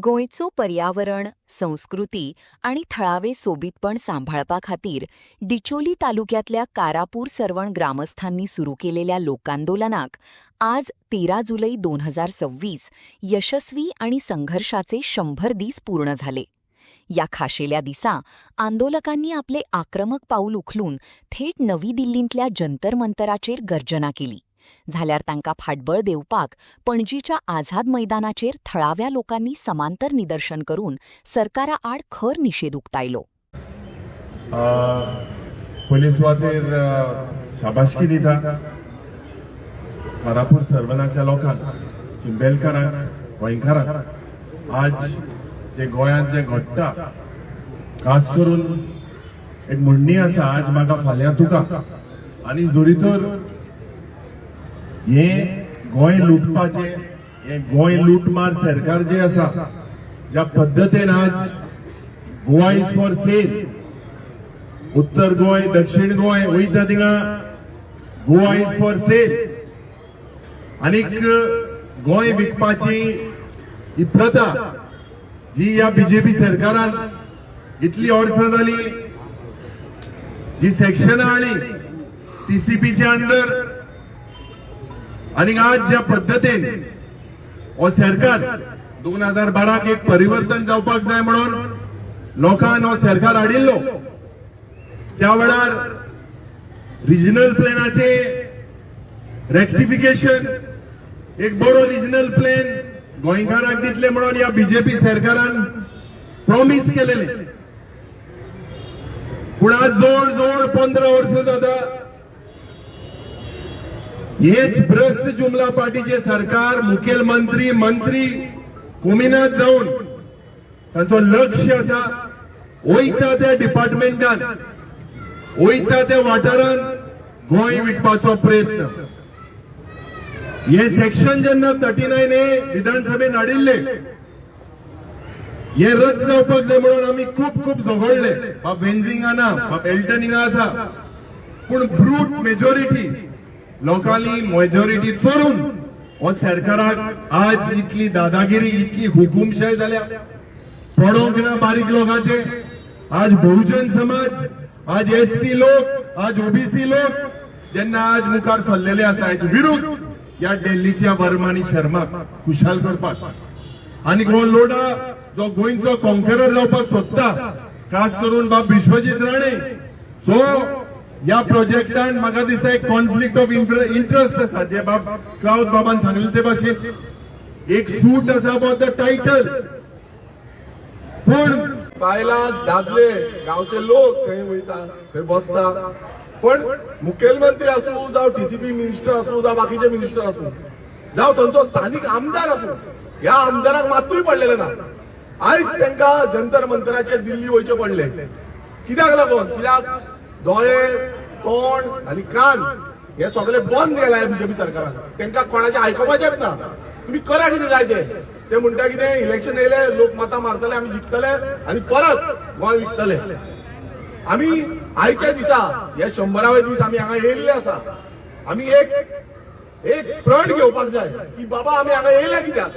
गोंयचो पर्यावरण, संस्कृती आणि थळावे सोबीतपण सांभाळपा खातीर डिचोली तालुक्यातल्या कारापूर सरवण ग्रामस्थांनी सुरू केलेल्या लोकांदोलनाक आज 13 जुलै 2026 यशस्वी आणि संघर्षाचे 100 दीस पूर्ण झाले. या खाशेल्या दिसा आंदोलकांनी आपले आक्रमक पाऊल उखलून थेट नवी दिल्लींतल्या जंतर मंतराचेर गर्जना केली. झाल्यार तांकां फाटबळ देवपाक पणजीच्या आझाद मैदानाचेर थळाव्या लोकांनी समांतर निदर्शन करून सरकारा आड खर निषेध उक्तायलो. पोलीस वाटेर शाबासकी दिता कारापूर सरवणाच्या लोकांक, चिंबेलकारांक, गोंयकारांक. आज जे गोंयांत जे घडटा, खास करून एक म्हणणी आसा, आज म्हाका फाल्यां तुका. आनी जोरी तर हे गोंय लुटपाचे, हे गोंय लुटमार सरकार जे आसा, ज्या पद्धतीन आज गोवा इज फॉर सेल, उत्तर गोंय, दक्षिण गोंय वयता थिंगा गोवा इज फॉर सेल, आनीक गोंय विकपाची ही प्रथा जी ह्या बीजेपी सरकारान इतली वर्सां जाली, जी सेक्शनां हाडली टीसीपीच्या अंडर, आणि आज ज्या पद्धतीन हो सरकार 2012 एक परिवर्तन जावपाक जाय म्हणून लोकांन हो सरकार हाडिल्लो, त्या वेळार रिजनल प्लॅनाचे रेक्टिफिकेशन, एक बरो रिजनल प्लॅन गोंयकारांक दितले म्हणून या बीजेपी सरकारान प्रॉमिस केलेले. पूण आज जवळ जवळ 15 वर्सां जाता हेच भ्रष्ट जुमला पार्टीचे सरकार, मुखेलमंत्री, मंत्री कोमिनात जाऊन तांचो लक्ष आसा वयता त्या डिपार्टमेंटान, वयता त्या वाठारान गोंय विकपाचो प्रयत्न. हे सेक्शन जेन्ना 39A विधानसभेन हाडिल्ले, हे रद्द जावपाक जाय म्हणून आमी खूब खूब झगडले. बाब वेंझिंगा ना, बाब एल्टनिंगा आसा, पूण ब्रूट मेजॉरिटी, लोकांनी मेजॉरिटी चोरून हो सरकाराक आज इतली दादागिरी, इतली हुकुमशाही जाल्या. पडोंक ना बारीक लोकांचे. आज बहुजन समाज, आज एसटी लोक, आज ओबीसी लोक जेन्ना आज मुखार सरलेले आसा हेचे विरुद्ध या दिल्लीच्या वर्मानी शर्माक खुशाल करपाक, आनी हो लोडा जो गोंयचो कॉन्करर जावपाक सोदता, खास करून बाब विश्वजीत राणे, सो या प्रोजेक्टान म्हाका दिसता एक कॉन्फ्लिक्ट ऑफ इंटरेस्ट आसा, जे बाब क्राउद बाबान सांगले ते भाशेन एक सूट आसा अबाउट द टायटल. पूण बायला दादले गांवचे लोक थंय वयता, थंय बसता, पण मुखेलमंत्री आसूं, जावं टीसीपी मिनिस्टर आसूं, जावं बाकीचे मिनिस्टर आसूं, जावं थंयचो स्थानिक आमदार आसूं, ह्या आमदाराक मातूय पडलेले ना. आयज तांकां जंतर मंतराचेर दिल्ली वयचे पडले. कित्याक लागून? कित्याक दोळे, तोंड आनी कान हे सगळे बंद केला बीजेपी सरकारान. तांकां कोणाचें आयकोपाचेंच ना. तुम्ही करा कितें जाय ते म्हणटा कितें, इलेक्शन येयले, लोक मतां मारतले, आमी जिखतले आनी परत गोंय विकतले. आमी आयच्या दिसा हे 100वे दीस आमी हांगा येयल्ले आसा. आमी एक प्रण घेवपाक जाय की बाबा आमी हांगा येयल्या कित्याक?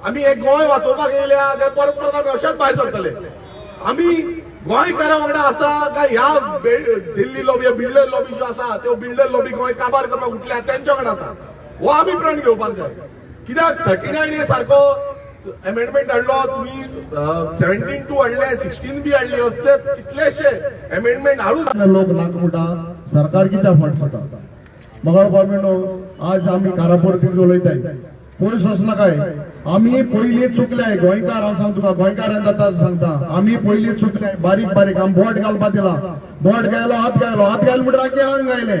आमी एक गोंय वाचोवपाक येयल्या काय परत परत आमी अशेंच भायर सरतले? आमी गोंयकारां वांगडा आसा काय ह्या दिल्ली लॉबी, बिल्डर लॉबी ज्यो आसा त्यो बिल्डर लॉबी गोंय काबार करपाक उठल्या तेंच्या वांगडा आसा? हो आमी प्रण घेवपाक जाय. कित्याक 39A सारको अमेंडमेंट हाडलो, तुम्ही 17(2) हाडले, 16B हाडली, असले कितलेशे अमेंडमेंट हाडून लोक नाक मुटा सरकार कित्याक फटफटा. मंगळ गव्हर्मेंट आज आमी कारापूर तितलो उलयताय, पयस वचनाकाय. आमी पयलीं चुकले गोंयकार. हांव सांगता तुका, गोंयकारांक जाता सांगता, आमी पयलीं चुकले. बारीक बारीक आमी बोट घालपाक दिला, बोट घायलो, हात घायल म्हणटा आख्खे आंग घायले.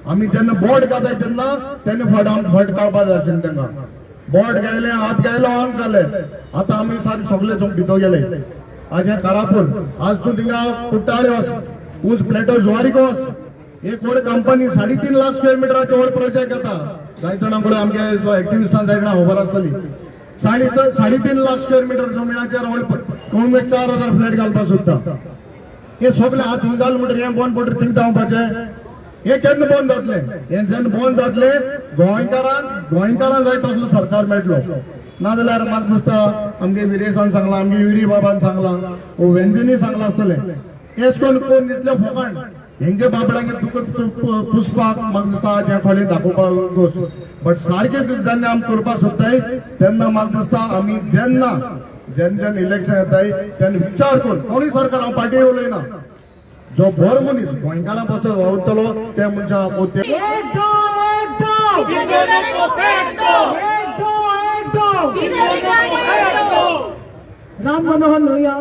आमी जेन्ना बोट घाताय तेन्ना फट काडपाक जाय आशिल्लें तांकां. बोट घायले, हात घायलो, आंग घाले. आता आमी सारे सगळे भितो गेले. आज हे कारापूर, आज तू थिंगा कुट्टाळे वच, ऊस प्लेटो ज्वारीक वच, एक व्हड कंपनी 3.5 लाख स्क्वेअर मिटराचे व्हड प्रोजेक्ट येता. जाय जाणांकडे आमगे जो एक्टिविस्टां जाय जाणां खबर आसतली. 3.5 लाख स्क्वेअर मिटर जमिनाचेर व्हड 4,000 फ्लॅट घालपाक सोदता. हे सगळे हात हिंजाल म्हणटर हें बंद पडटा थिंग धांवपाचें. हे केन्ना बंद जातले? हे जेन्ना बंद जातले गोंयकारांक जाय तसलो सरकार मेळटलो. नाजाल्यार म्हाका दिसता आमगे विरेसान सांगला आमगे युरी बाबान सांगला वो वेंजिनी सांगला आसतले हेच कोण इतले फोकाण हेंगे बाबड्यांगे दुखत पुसपाक म्हाका दिसता जे खोले दाखोवपाक दोश बट सारखे जेन्ना आमी करपाक सोदताय तेन्ना म्हाका दिसता आमी जेन्ना जेन्ना इलेक्शन येताय तेन्ना विचार करून कोणी सरकार हांव पार्टी उलयना जो बरो मनीस गोंयकारां पासून वावुरतलो ते मनशा पोते राम मनोहर लोहिया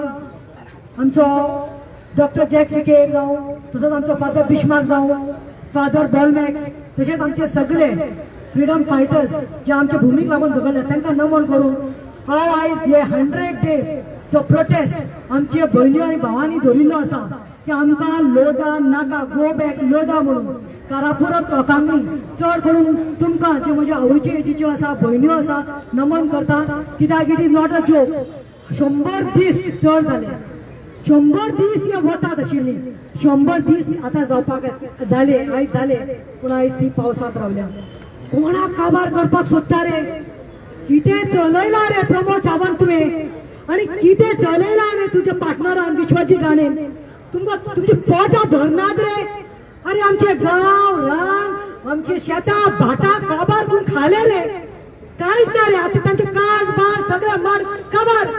आमचो डॉक्टर जॅक सिकेर जावं तसोच आमचो फादर बिश्मार्क जावं फादर बॉलमॅक्स तशेंच आमचे सगळे फ्रीडम फायटर्स जे आमच्या भुमीक लागून झगडले तांकां नमन करून हांव आयज हे 100 डेज जो प्रोटेस्ट आमचे भयण्यो आनी भावांनी धरिल्लो आसा की आमकां लोडा नाका गो बॅक लोडा म्हणून कारापुरत लोकांनी चड करून तुमकां जे म्हज्या आवयचे एजीच्यो आसा भयण्यो आसा नमन करता कित्याक it is not a joke 100 दीस चड जाले 100 दीस हे वतात आशिल्ली 100 दीस आतां जावपाक जाले आयज जाले पूण आयज ती पावसांत रावल्या कोणाक काबार करपाक सोदता रे कितें चलयला रे प्रमोद सावंत तुवें आनी कितें चलयला रे तुजे पार्टनरान विश्वजीत राणेन तुमकां तुमची पोटां भरनात रे अरे आमचे गांव रान आमचे शेतां भाटां काबार करून खाले रे कांयच ना रे आतां तांचे कास बास सगळे मार काबार